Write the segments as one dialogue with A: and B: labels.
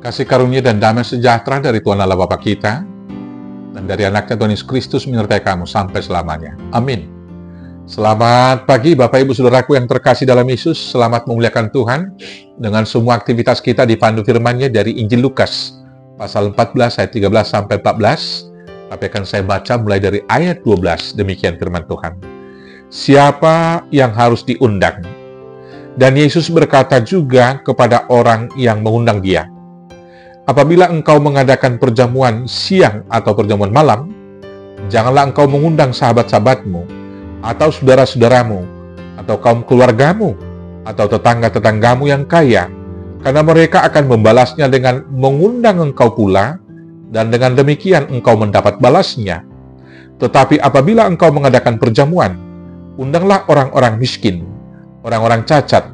A: Kasih karunia dan damai sejahtera dari Tuhan Allah Bapa kita dan dari anaknya Tuhan Yesus Kristus menyertai kamu sampai selamanya. Amin. Selamat pagi Bapak Ibu Saudaraku yang terkasih dalam Yesus. Selamat memuliakan Tuhan dengan semua aktivitas kita dipandu firman-Nya dari Injil Lukas pasal 14 ayat 13 sampai 14. Tapi akan saya baca mulai dari ayat 12. Demikian firman Tuhan. Siapa yang harus diundang? Dan Yesus berkata juga kepada orang yang mengundang Dia, apabila engkau mengadakan perjamuan siang atau perjamuan malam, janganlah engkau mengundang sahabat-sahabatmu, atau saudara-saudaramu, atau kaum keluargamu, atau tetangga-tetanggamu yang kaya, karena mereka akan membalasnya dengan mengundang engkau pula, dan dengan demikian engkau mendapat balasnya. Tetapi apabila engkau mengadakan perjamuan, undanglah orang-orang miskin, orang-orang cacat,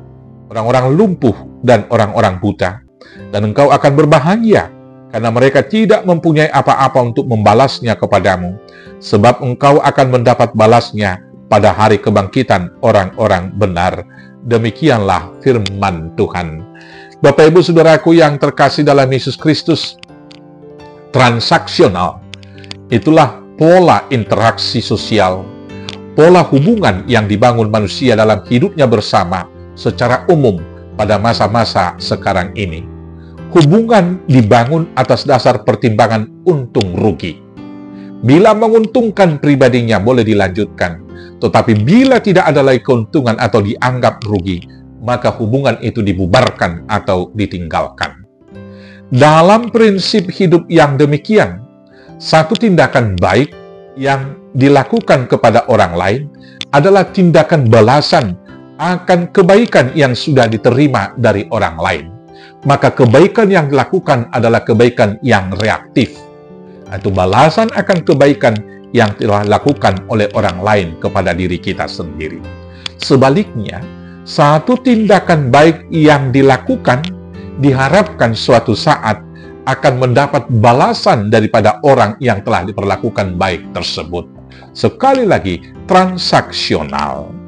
A: orang-orang lumpuh, dan orang-orang buta. Dan engkau akan berbahagia, karena mereka tidak mempunyai apa-apa untuk membalasnya kepadamu, sebab engkau akan mendapat balasnya pada hari kebangkitan orang-orang benar. Demikianlah firman Tuhan. Bapak Ibu Saudaraku yang terkasih dalam Yesus Kristus, transaksional itulah pola interaksi sosial, pola hubungan yang dibangun manusia dalam hidupnya bersama secara umum pada masa-masa sekarang ini. Hubungan dibangun atas dasar pertimbangan untung rugi. Bila menguntungkan pribadinya boleh dilanjutkan, tetapi bila tidak ada lagi keuntungan atau dianggap rugi, maka hubungan itu dibubarkan atau ditinggalkan. Dalam prinsip hidup yang demikian, satu tindakan baik yang dilakukan kepada orang lain adalah tindakan balasan akan kebaikan yang sudah diterima dari orang lain. Maka kebaikan yang dilakukan adalah kebaikan yang reaktif. Itu balasan akan kebaikan yang telah dilakukan oleh orang lain kepada diri kita sendiri. Sebaliknya, satu tindakan baik yang dilakukan diharapkan suatu saat akan mendapat balasan daripada orang yang telah diperlakukan baik tersebut. Sekali lagi, transaksional.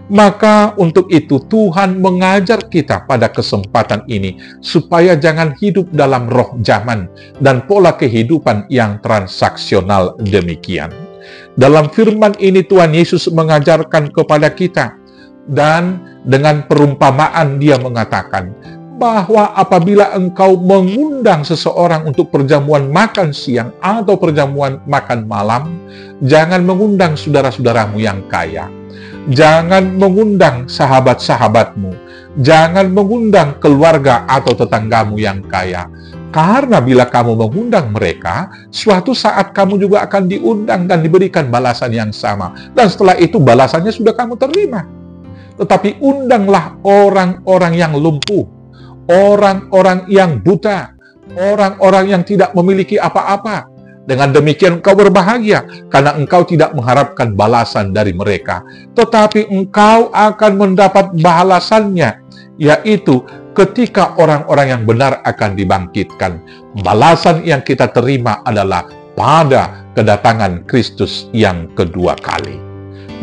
A: Maka untuk itu Tuhan mengajar kita pada kesempatan ini supaya jangan hidup dalam roh zaman dan pola kehidupan yang transaksional demikian. Dalam firman ini Tuhan Yesus mengajarkan kepada kita, dan dengan perumpamaan Dia mengatakan bahwa apabila engkau mengundang seseorang untuk perjamuan makan siang atau perjamuan makan malam, jangan mengundang saudara-saudaramu yang kaya. Jangan mengundang sahabat-sahabatmu. Jangan mengundang keluarga atau tetanggamu yang kaya. Karena bila kamu mengundang mereka, suatu saat kamu juga akan diundang dan diberikan balasan yang sama. Dan setelah itu balasannya sudah kamu terima. Tetapi undanglah orang-orang yang lumpuh, orang-orang yang buta, orang-orang yang tidak memiliki apa-apa. Dengan demikian engkau berbahagia, karena engkau tidak mengharapkan balasan dari mereka. Tetapi engkau akan mendapat balasannya, yaitu ketika orang-orang yang benar akan dibangkitkan. Balasan yang kita terima adalah pada kedatangan Kristus yang kedua kali.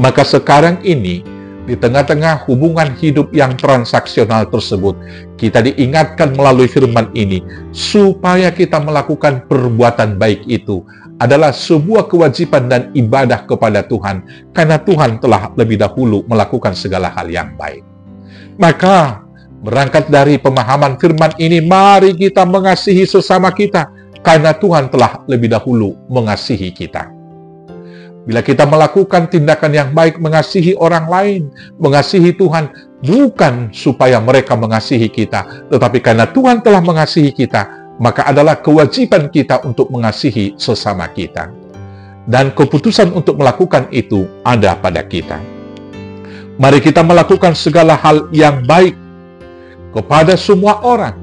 A: Maka sekarang ini, di tengah-tengah hubungan hidup yang transaksional tersebut, kita diingatkan melalui firman ini, supaya kita melakukan perbuatan baik itu adalah sebuah kewajiban dan ibadah kepada Tuhan, karena Tuhan telah lebih dahulu melakukan segala hal yang baik. Maka, berangkat dari pemahaman firman ini, mari kita mengasihi sesama kita, karena Tuhan telah lebih dahulu mengasihi kita. Bila kita melakukan tindakan yang baik, mengasihi orang lain, mengasihi Tuhan, bukan supaya mereka mengasihi kita, tetapi karena Tuhan telah mengasihi kita, maka adalah kewajiban kita untuk mengasihi sesama kita. Dan keputusan untuk melakukan itu ada pada kita. Mari kita melakukan segala hal yang baik kepada semua orang,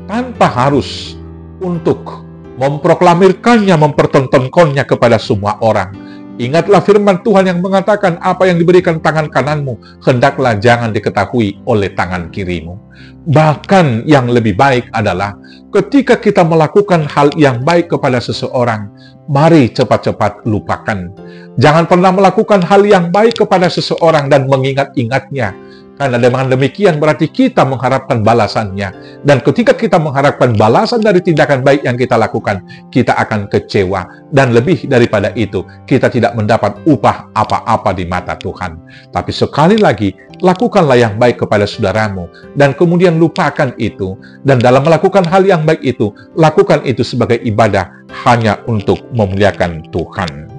A: tanpa harus untuk memproklamirkannya, mempertontonkannya kepada semua orang. Ingatlah firman Tuhan yang mengatakan, apa yang diberikan tangan kananmu, hendaklah jangan diketahui oleh tangan kirimu. Bahkan yang lebih baik adalah, ketika kita melakukan hal yang baik kepada seseorang, mari cepat-cepat lupakan. Jangan pernah melakukan hal yang baik kepada seseorang dan mengingat-ingatnya. Karena dengan demikian berarti kita mengharapkan balasannya. Dan ketika kita mengharapkan balasan dari tindakan baik yang kita lakukan, kita akan kecewa. Dan lebih daripada itu, kita tidak mendapat upah apa-apa di mata Tuhan. Tapi sekali lagi, lakukanlah yang baik kepada saudaramu. Dan kemudian lupakan itu. Dan dalam melakukan hal yang baik itu, lakukan itu sebagai ibadah hanya untuk memuliakan Tuhan.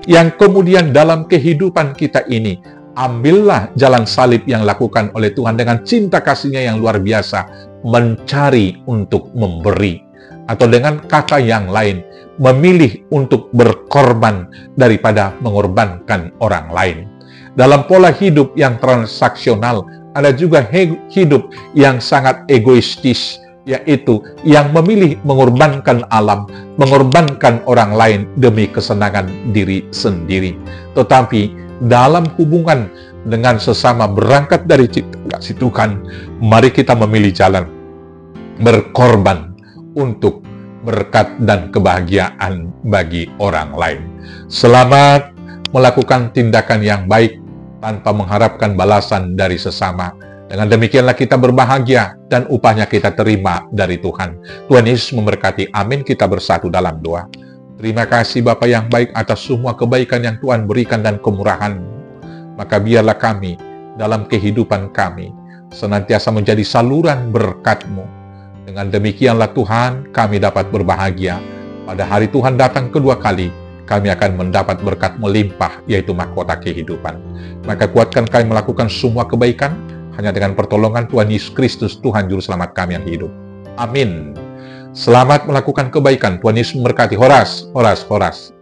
A: Yang kemudian dalam kehidupan kita ini, ambillah jalan salib yang dilakukan oleh Tuhan dengan cinta kasih-Nya yang luar biasa, mencari untuk memberi. Atau dengan kata yang lain, memilih untuk berkorban daripada mengorbankan orang lain. Dalam pola hidup yang transaksional, ada juga hidup yang sangat egoistis, yaitu yang memilih mengorbankan alam, mengorbankan orang lain demi kesenangan diri sendiri. Tetapi dalam hubungan dengan sesama berangkat dari cinta kasih Tuhan, mari kita memilih jalan berkorban untuk berkat dan kebahagiaan bagi orang lain. Selamat melakukan tindakan yang baik tanpa mengharapkan balasan dari sesama. Dengan demikianlah kita berbahagia dan upahnya kita terima dari Tuhan. Tuhan Yesus memberkati. Amin. Kita bersatu dalam doa. Terima kasih Bapa yang baik atas semua kebaikan yang Tuhan berikan dan kemurahan. Maka biarlah kami dalam kehidupan kami senantiasa menjadi saluran berkat-Mu. Dengan demikianlah Tuhan kami dapat berbahagia. Pada hari Tuhan datang kedua kali, kami akan mendapat berkat melimpah, yaitu mahkota kehidupan. Maka kuatkan kami melakukan semua kebaikan hanya dengan pertolongan Tuhan Yesus Kristus, Tuhan Juru Selamat kami yang hidup. Amin. Selamat melakukan kebaikan. Tuhan Yesus memberkati. Horas, horas, horas.